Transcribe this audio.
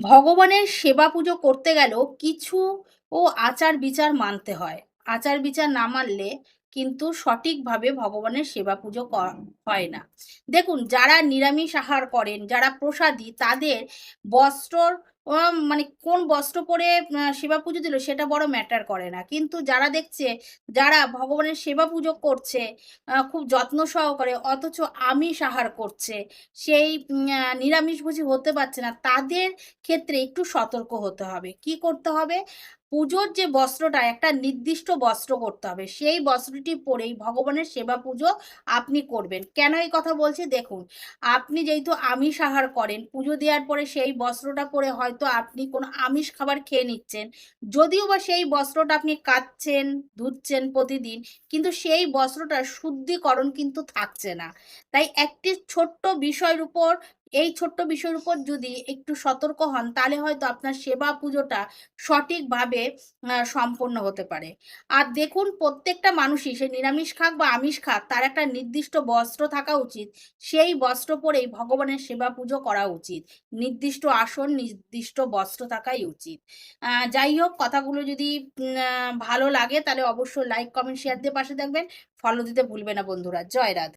ভগবানের সেবা পুজো করতে গেলেও কিছু আচার বিচার মানতে হয়। আচার বিচার না মানলে কিন্তু সঠিকভাবে ভগবানের সেবা পুজো হয় না। দেখুন, যারা নিরামিষ আহার করেন, যারা প্রসাদী, তাদের বস্ত্রর মানে কোন বস্ত্র পরে সেবা পুজো দিল সেটা বড় ম্যাটার করে না। কিন্তু যারা দেখছে, যারা ভগবানের সেবা পুজো করছে খুব যত্ন সহকারে, অথচ আমিষ আহার করছে, সেই নিরামিষভোজী হতে পারছে না, তাদের ক্ষেত্রে একটু সতর্ক হতে হবে। কি করতে হবে? পুজোর যে বস্ত্রটা, একটা নির্দিষ্ট বস্ত্র করতে হবে। সেই বস্ত্রটি পরেই ভগবানের সেবা পুজো আপনি করবেন। কেন এই কথা বলছি? দেখুন, আপনি যেহেতু আমিষ আহার করেন, পুজো দেওয়ার পরে সেই বস্ত্রটা পরে হয়তো আপনি কোনো আমিষ খাবার খেয়ে নিচ্ছেন। যদিও বা সেই বস্ত্রটা আপনি কাচ্ছেন, ধুচ্ছেন প্রতিদিন, কিন্তু সেই বস্ত্রটার শুদ্ধিকরণ কিন্তু থাকছে না। তাই একটি ছোট্ট বিষয়ের উপর এই ছোট্ট বিষয়ের উপর যদি একটু সতর্ক হন, তাহলে হয়তো আপনার সেবা পুজোটা সঠিকভাবে সম্পন্ন হতে পারে। আর দেখুন, প্রত্যেকটা মানুষই, সে নিরামিষ খাক বা আমিষ খাক, তার একটা নির্দিষ্ট বস্ত্র থাকা উচিত। সেই বস্ত্র পরেই ভগবানের সেবা পুজো করা উচিত। নির্দিষ্ট আসন, নির্দিষ্ট বস্ত্র থাকাই উচিত। যাই হোক, কথাগুলো যদি ভালো লাগে তাহলে অবশ্যই লাইক, কমেন্ট, শেয়ার দিয়ে পাশে থাকবেন। ফলো দিতে ভুলবে না বন্ধুরা। জয় রাধে।